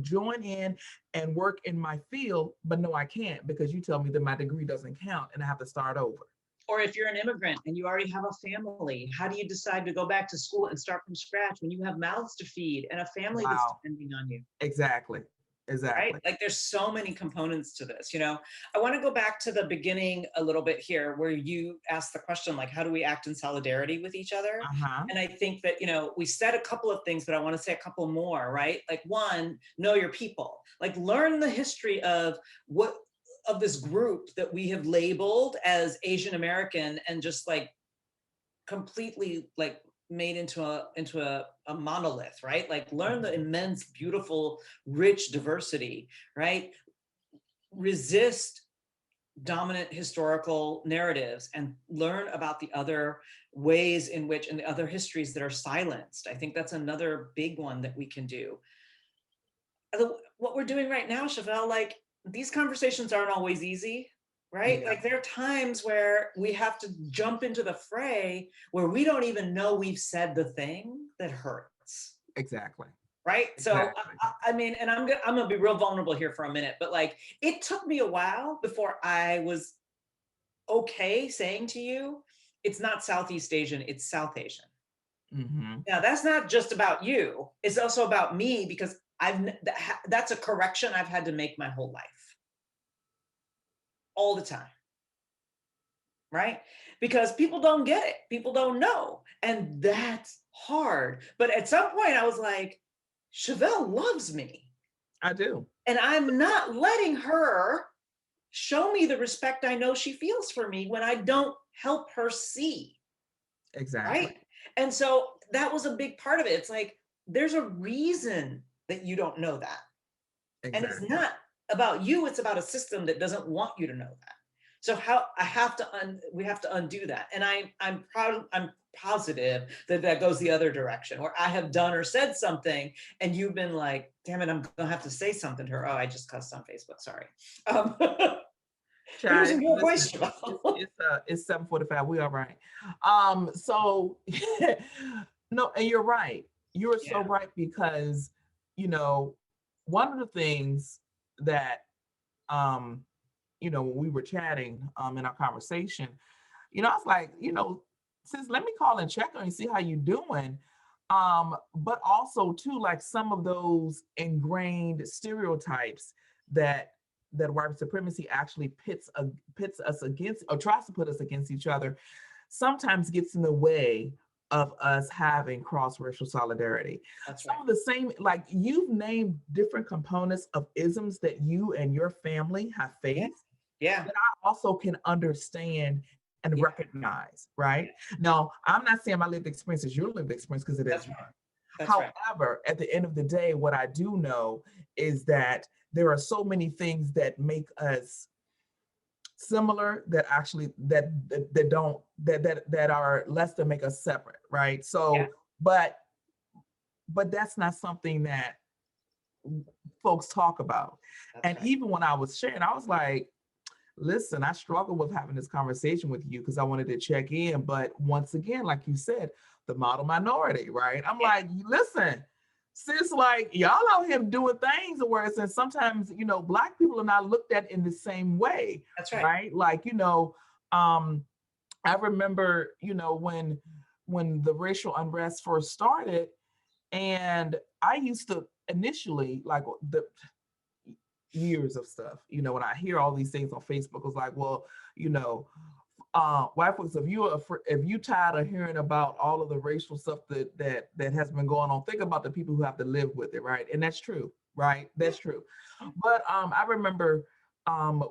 join in and work in my field, but no, I can't, because you tell me that my degree doesn't count and I have to start over. Or if you're an immigrant and you already have a family, how do you decide to go back to school and start from scratch when you have mouths to feed and a family that's Wow. depending on you? Exactly. Right? Exactly. Like there's so many components to this, I want to go back to the beginning a little bit here where you asked the question, like, how do we act in solidarity with each other? Uh-huh. And I think that, we said a couple of things, but I want to say a couple more, right? Like one, know your people, like learn the history of this group that we have labeled as Asian American and just like completely like made into a monolith, right? Like learn the immense, beautiful, rich diversity, right? Resist dominant historical narratives and learn about the other ways in which and the other histories that are silenced. I think that's another big one that we can do. What we're doing right now, Chevelle, like these conversations aren't always easy, right? Yeah, Like there are times where we have to jump into the fray where we don't even know we've said the thing that hurts. exactly. Right. So, Exactly. I mean, and I'm gonna be real vulnerable here for a minute, but like it took me a while before I was okay saying to you, it's not Southeast Asian, it's South Asian. Mm-hmm. Now, that's not just about you. It's also about me because that's a correction I've had to make my whole life, all the time, right? Because people don't get it, people don't know, and that's hard. But at some point, I was like, Chevelle loves me, I do. and I'm not letting her show me the respect I know she feels for me when I don't help her see. Exactly. Right. And so that was a big part of it. It's like, there's a reason that you don't know that. And it's Exactly. not about you, it's about a system that doesn't want you to know that. So we have to undo that. And I'm positive that that goes the other direction where I have done or said something and you've been like, damn it, I'm gonna have to say something to her. Oh, I just cussed on Facebook, sorry. But it was Child, in your listen, voice, Chevelle. it's 7:45. We all right. So no, and you're right. You're so Yeah. right, because you know, one of the things that um, when we were chatting in our conversation, I was like, sis, let me call and check on you, see how you doing. But also too, like some of those ingrained stereotypes that white supremacy actually pits us against, or tries to put us against each other, sometimes gets in the way of us having cross-racial solidarity. That's Some right. of the same, like you've named different components of isms that you and your family have Yeah. faced Yeah. that I also can understand and Yeah. recognize, right? Yeah. Now, I'm not saying my lived experience is your lived experience because it is That's right. not. That's right. However, at the end of the day, what I do know is that there are so many things that make us similar that actually that don't that are less than make us separate, right? Yeah. So, but that's not something that folks talk about. That's And right. even when I was sharing, I was like, listen, I struggle with having this conversation with you because I wanted to check in. But once again, like you said, the model minority, right? I'm Yeah. like, listen, sis, like y'all out here doing things where it's, and sometimes, Black people are not looked at in the same way, That's right. right? Like, I remember, when the racial unrest first started, and I used to initially like the years of stuff. When I hear all these things on Facebook, it's like, well, you know, white folks, if you tired of hearing about all of the racial stuff that has been going on, think about the people who have to live with it, right? And that's true, right? That's true. But I remember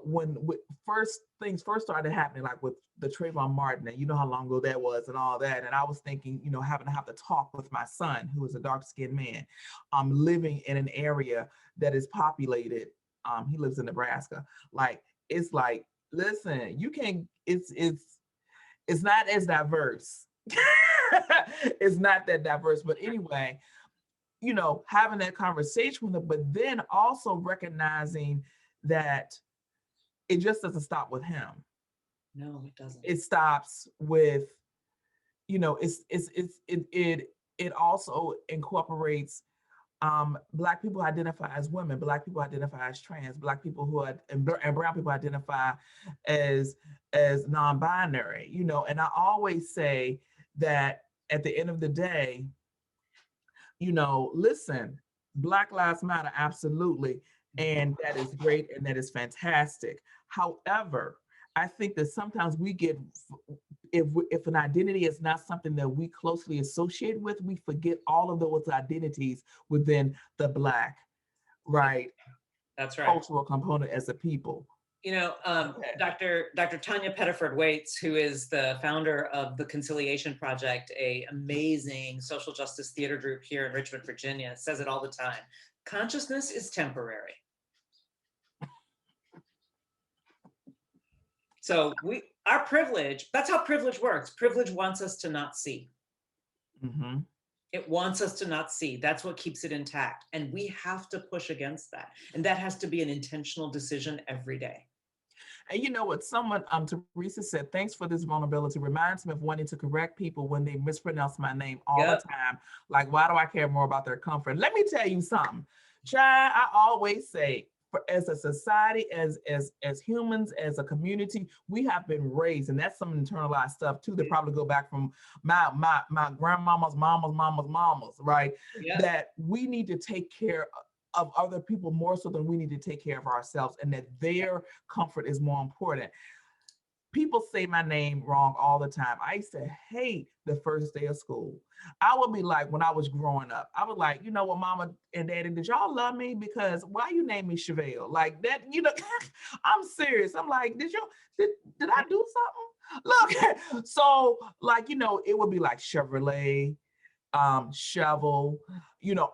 when first things first started happening, like with the Trayvon Martin, and you know how long ago that was, and all that. And I was thinking, having to have to talk with my son, who is a dark skinned man, living in an area that is populated. He lives in Nebraska. Like it's like, listen, you can. It's not as diverse. It's not that diverse. But anyway, having that conversation with them, but then also recognizing that it just doesn't stop with him. No, it doesn't. It stops with, it also incorporates Black people identify as women, Black people identify as trans, Black people and brown people identify as non-binary, and I always say that at the end of the day, listen, Black Lives Matter, absolutely. And that is great and that is fantastic. However, I think that sometimes we get, if an identity is not something that we closely associate with, we forget all of those identities within the Black, right, That's right. cultural component as a people. Okay. Dr. Tanya Pettiford Waits, who is the founder of the Conciliation Project, a amazing social justice theater group here in Richmond, Virginia, says it all the time. Consciousness is temporary. So our privilege, that's how privilege works. Privilege wants us to not see. Mm-hmm. It wants us to not see. That's what keeps it intact. And we have to push against that. And that has to be an intentional decision every day. And you know what? Someone, Teresa said, thanks for this vulnerability. Reminds me of wanting to correct people when they mispronounce my name all the time. Like, why do I care more about their comfort? Let me tell you something. Child, I always say, as a society, as humans, as a community, we have been raised, and that's some internalized stuff too that probably go back from my grandmama's mamas, right? Yeah. That we need to take care of other people more so than we need to take care of ourselves, and that their comfort is more important. People say my name wrong all the time. I used to hate the first day of school. I would be like, when I was growing up, I was like, you know what, mama and daddy, did y'all love me? Because why you name me Chevelle? Like that, I'm serious. I'm like, did I do something? Look, so like, it would be like Chevrolet, shovel,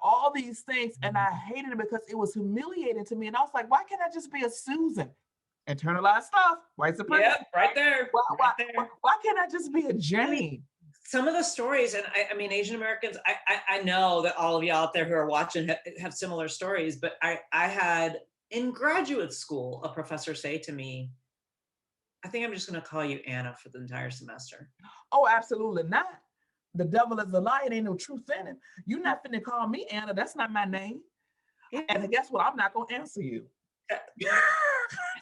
all these things. And I hated it because it was humiliating to me. And I was like, why can't I just be a Susan? Internalized stuff, white supremacy. Yeah, right there. Why can't I just be a Jane? I mean, some of the stories, and I mean, Asian Americans, I know that all of you out there who are watching have similar stories, but I had in graduate school, a professor say to me, I think I'm just going to call you Anna for the entire semester. Oh, absolutely not. The devil is a liar. Ain't no truth in it. You're not finna call me Anna. That's not my name. Yeah. And guess what? I'm not going to answer you.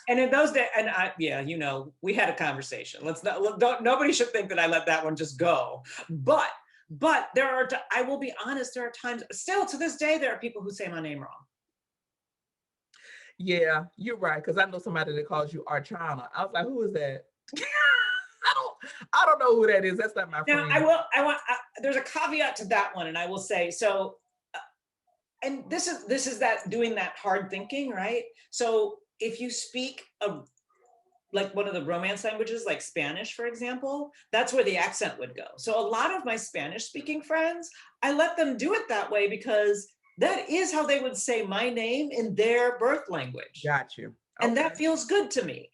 And in those days, and we had a conversation. Nobody should think that I let that one just go. But I will be honest, there are times, still to this day, there are people who say my name wrong. Yeah, you're right. Because I know somebody that calls you Archana. I was like, who is that? I don't know who that is. That's not my Now, friend. there's a caveat to that one, and I will say, so, and this is that doing that hard thinking, right? So if you speak like one of the Romance languages, like Spanish, for example, that's where the accent would go. So a lot of my Spanish speaking friends, I let them do it that way because that is how they would say my name in their birth language. Got you. And Okay. that feels good to me.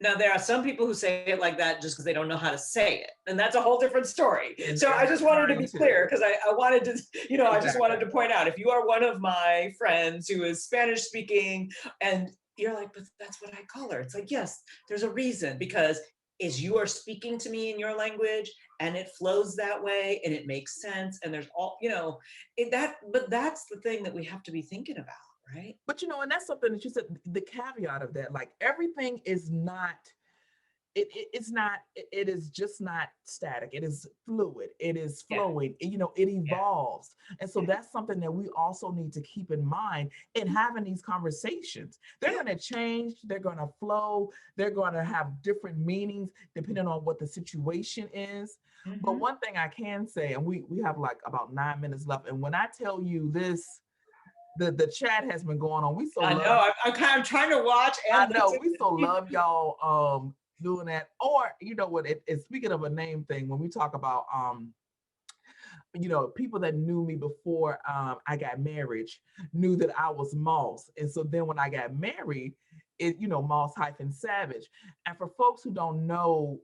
Now, there are some people who say it like that just because they don't know how to say it. And that's a whole different story. And So I just wanted to be clear because I wanted to, I just Exactly. wanted to point out, if you are one of my friends who is Spanish speaking and you're like, but that's what I call her. It's like, yes, there's a reason, because as you are speaking to me in your language and it flows that way and it makes sense and there's all, but that's the thing that we have to be thinking about. Right. But and that's something that you said, the caveat of that, like everything is not, it is just not static. It is fluid. It is flowing. Yeah. It evolves. Yeah. And so that's something that we also need to keep in mind in having these conversations. They're going to change. They're going to flow. They're going to have different meanings depending on what the situation is. Mm-hmm. But one thing I can say, and we have like about 9 minutes left. And when I tell you this, the chat has been going on. We so I know. I'm trying to watch. And I know. We so love y'all doing that. Or what? Speaking of a name thing, when we talk about people that knew me before I got married knew that I was Moss, and so then when I got married, Moss-Savage. And for folks who don't know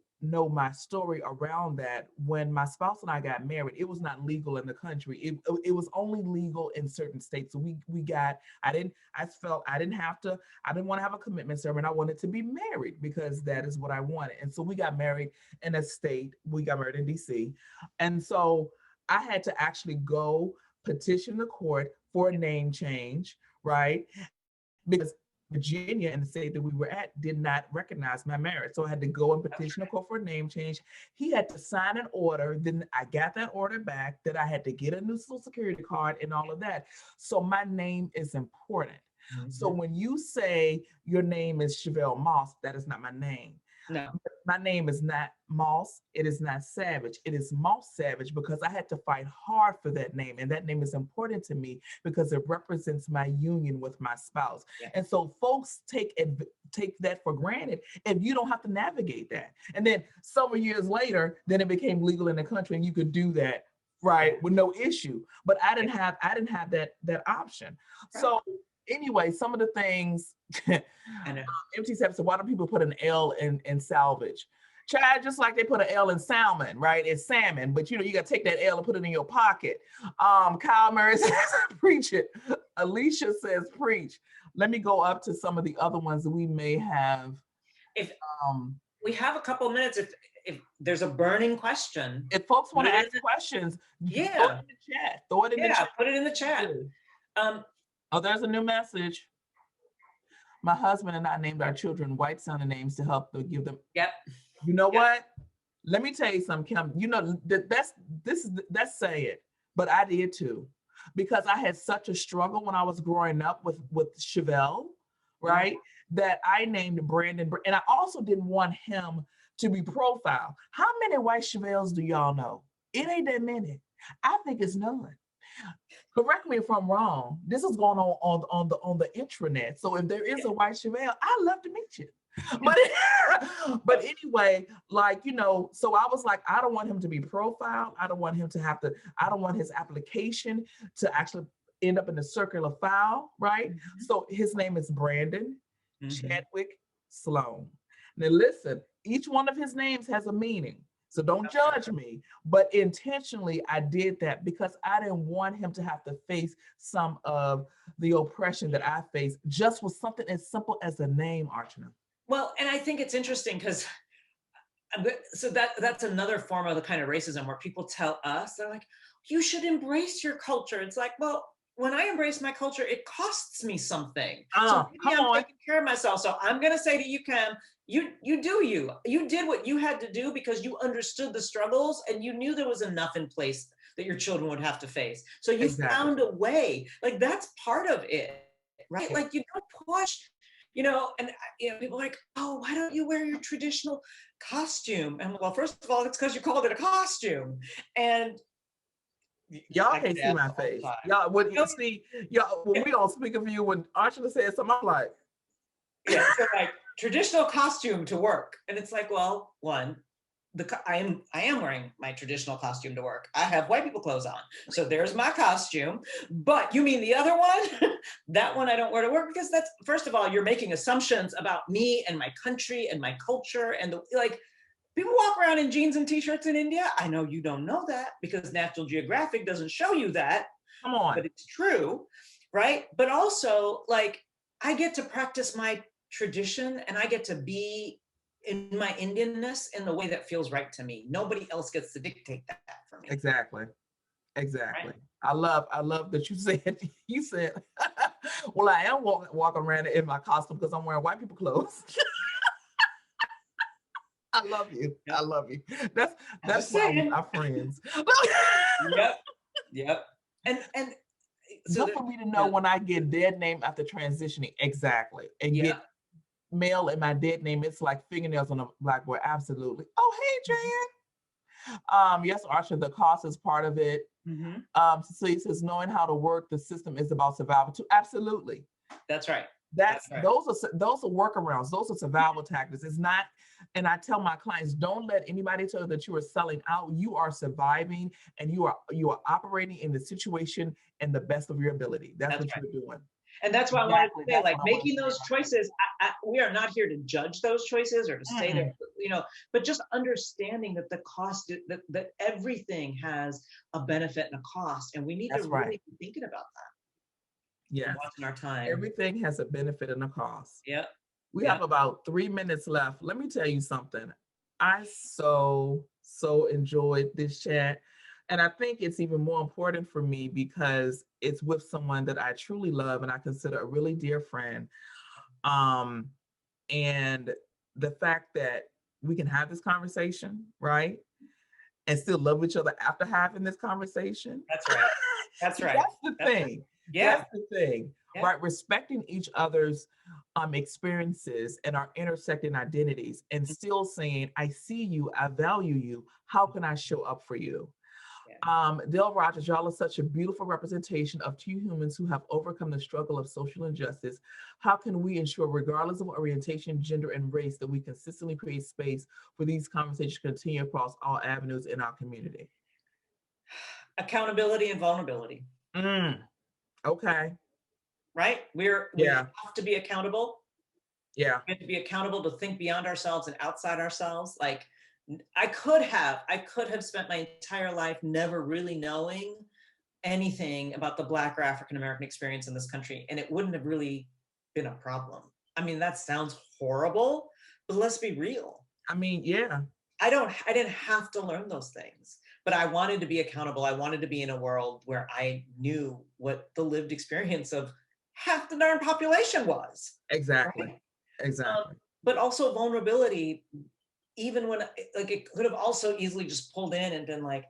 my story around that, when my spouse and I got married, it was not legal in the country. It was only legal in certain states. So I didn't want to have a commitment ceremony. I wanted to be married because that is what I wanted. And so we got married in a state. We got married in DC. And so I had to actually go petition the court for a name change, right? Because Virginia and the state that we were at did not recognize my marriage. So I had to go and petition the court for a name change. He had to sign an order. Then I got that order back, that I had to get a new Social Security card and all of that. So my name is important. Mm-hmm. So when you say your name is Chevelle Moss, that is not my name. No. My name is not Moss. It is not Savage. It is Moss-Savage because I had to fight hard for that name. And that name is important to me because it represents my union with my spouse. Yeah. And so folks take that for granted, and you don't have to navigate that. And then several years later, then it became legal in the country and you could do that, right, with no issue. But I didn't have that option. Right. So anyway, some of the things, MT said, so why don't people put an L in salvage? Chad, just like they put an L in salmon, right? It's salmon, but you got to take that L and put it in your pocket. Kyle Murray says, preach it. Alicia says, preach. Let me go up to some of the other ones that we may have. If we have a couple of minutes, if there's a burning question. If folks want to ask questions, throw it in the chat. Put it in the chat. There's a new message. My husband and I named our children white sounding names to help give them. Yep. You know what? Let me tell you something, Kim. That's say it, but I did too, because I had such a struggle when I was growing up with Chevelle, right? Mm-hmm. That I named Brandon, and I also didn't want him to be profiled. How many white Chevelles do y'all know? It ain't that many. I think it's none. Correct me if I'm wrong. This is going on the intranet. So if there is a white Chevelle, I'd love to meet you. But anyway, so I was like, I don't want him to be profiled. I don't want him to I don't want his application to actually end up in the circular file, right? Mm-hmm. So his name is Brandon Chadwick Sloan. Now listen, each one of his names has a meaning. So don't judge me, but intentionally I did that because I didn't want him to have to face some of the oppression that I faced just with something as simple as a name, Archana. Well, and I think it's interesting because so that's another form of the kind of racism where people tell us, they're like, you should embrace your culture. It's like, well, when I embrace my culture, it costs me something. So maybe I'm taking care of myself. So I'm going to say to you, Kim, you did what you had to do because you understood the struggles and you knew there was enough in place that your children would have to face. So you found a way. Like that's part of it, right? Like you don't push And people are like, oh, why don't you wear your traditional costume? And well, first of all, it's because you called it a costume. And Y'all I can't get see asked my all the face. time. Y'all, when you see, y'all, when we on speaker view, when Archana said something, I'm like, Yeah, so like traditional costume to work. And it's like, well, one, I am wearing my traditional costume to work. I have white people clothes on. So there's my costume. But you mean the other one? That one I don't wear to work, because that's, first of all, you're making assumptions about me and my country and my culture. And people walk around in jeans and t-shirts in India. I know you don't know that because National Geographic doesn't show you that. come on. But it's true, right? But also, like, I get to practice my tradition and I get to be in my Indianness in the way that feels right to me. Nobody else gets to dictate that for me. Exactly. Right? I love that you said, well, I am walking around in my costume because I'm wearing white people clothes. I love you. Yep. I love you. That's why we're our friends. Yep. And so just for me to know when I get dead name after transitioning, exactly, and get male in my dead name, it's like fingernails on a blackboard. Absolutely. Oh, hey, Jan. Yes, Archer, the cost is part of it. Cecilia says knowing how to work the system is about survival too. Absolutely. That's right. Those are workarounds. Those are survival tactics. It's not, and I tell my clients, don't let anybody tell you that you are selling out. You are surviving, and you are operating in the situation in the best of your ability. That's what you're doing. And that's why I wanted to say, like, making those choices, we are not here to judge those choices or to say that, but just understanding that the cost, that everything has a benefit and a cost. And we need to really be thinking about that. Yes. Watching our time. Everything has a benefit and a cost. Yep. We have about 3 minutes left. Let me tell you something. I so enjoyed this chat. And I think it's even more important for me because it's with someone that I truly love and I consider a really dear friend. And the fact that we can have this conversation, right? And still love each other after having this conversation. That's right. That's right. That's the thing. Right. Yeah. That's the thing, right? Respecting each other's experiences and our intersecting identities and still saying, I see you, I value you. How can I show up for you? Dale Rogers, y'all are such a beautiful representation of two humans who have overcome the struggle of social injustice. How can we ensure, regardless of orientation, gender, and race, that we consistently create space for these conversations to continue across all avenues in our community? Accountability and vulnerability. Okay. Right? We have to be accountable. Yeah. We have to be accountable to think beyond ourselves and outside ourselves. Like, I could have spent my entire life never really knowing anything about the Black or African American experience in this country, and it wouldn't have really been a problem. I mean, that sounds horrible, but let's be real. I mean, yeah. I didn't have to learn those things, but I wanted to be accountable. I wanted to be in a world where I knew what the lived experience of half the darn population was. Exactly. Right? Exactly. But also vulnerability. Even when, like, it could have also easily just pulled in and been like,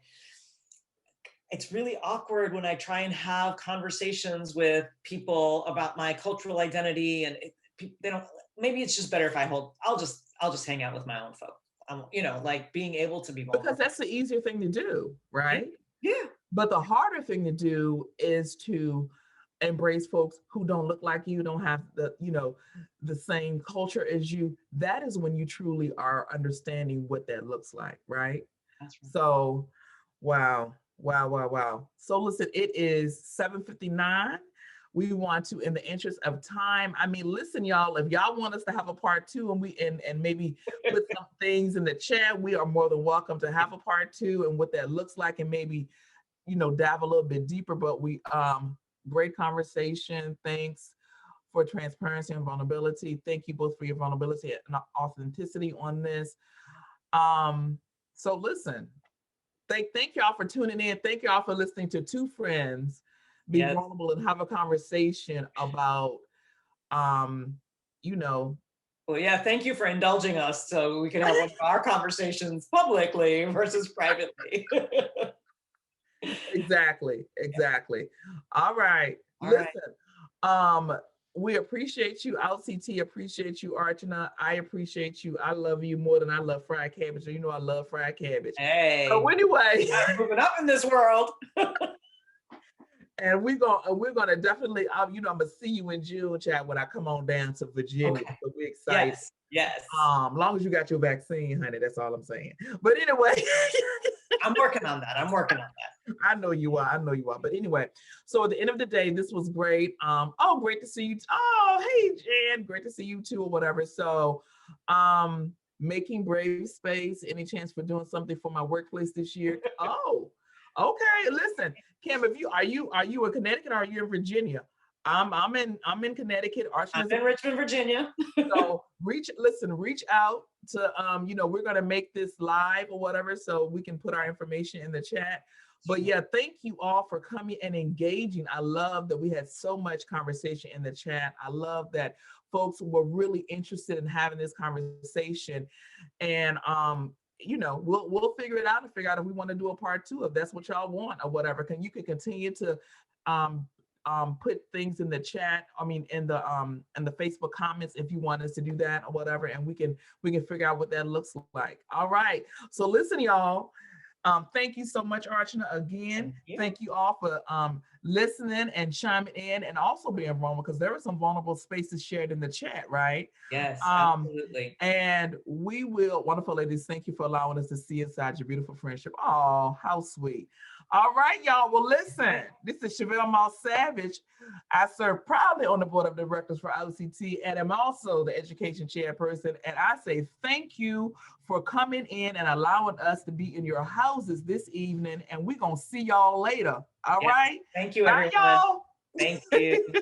it's really awkward when I try and have conversations with people about my cultural identity, and they don't. Maybe it's just better if I'll just hang out with my own folk. Like being able to be vulnerable. Because that's the easier thing to do, right? Yeah. But the harder thing to do is to embrace folks who don't look like you, don't have the same culture as you. That is when you truly are understanding what that looks like, right? That's right. So, wow. So listen, it is 7:59. We want to, in the interest of time, I mean, listen, y'all, if y'all want us to have a part 2 and maybe put some things in the chat, we are more than welcome to have a part 2 and what that looks like, and maybe, dive a little bit deeper. But we great conversation. Thanks for transparency and vulnerability. Thank you both for your vulnerability and authenticity on this. So listen, thank y'all for tuning in. Thank y'all for listening to two friends be vulnerable and have a conversation about, Well, yeah, thank you for indulging us so we can have one of our conversations publicly versus privately. Exactly. All right. Listen, We appreciate you. outCT appreciate you, Archana. I appreciate you. I love you more than I love fried cabbage. You know I love fried cabbage. Hey, So anyway, I'm moving up in this world. and we're gonna definitely, I'm gonna see you in June, chat, when I come on down to Virginia. Okay. So we're excited. Yes. Yes. As long as you got your vaccine, honey, that's all I'm saying. But anyway, I'm working on that. I'm working on that. I know you are. I know you are. But anyway, so at the end of the day, this was great. Oh, great to see you. Oh, hey, Jan, great to see you too, or whatever. So, making brave space. Any chance for doing something for my workplace this year? Oh, okay. Listen, Kim, if you are you in Connecticut or are you in Virginia? I'm in Connecticut. I'm in Richmond, Virginia. So reach out to we're gonna make this live or whatever, so we can put our information in the chat. But yeah, thank you all for coming and engaging. I love that we had so much conversation in the chat. I love that folks were really interested in having this conversation. And we'll figure it out and figure out if we want to do a part 2, if that's what y'all want or whatever. You can continue to put things in the chat, in the Facebook comments, if you want us to do that or whatever, and we can figure out what that looks like. All right, so listen, y'all, thank you so much, Archana, again. Thank you all for listening and chiming in, and also being vulnerable, because there were some vulnerable spaces shared in the chat, right? Yes, absolutely. And we will, wonderful ladies, thank you for allowing us to see inside your beautiful friendship. Oh, how sweet. All right, y'all. Well, listen, this is Chevelle Moss-Savage. I serve proudly on the board of directors for outCT, and I'm also the education chairperson. And I say thank you for coming in and allowing us to be in your houses this evening. And we're going to see y'all later. All right. Thank you, Bye, everyone. y'all. Thank you.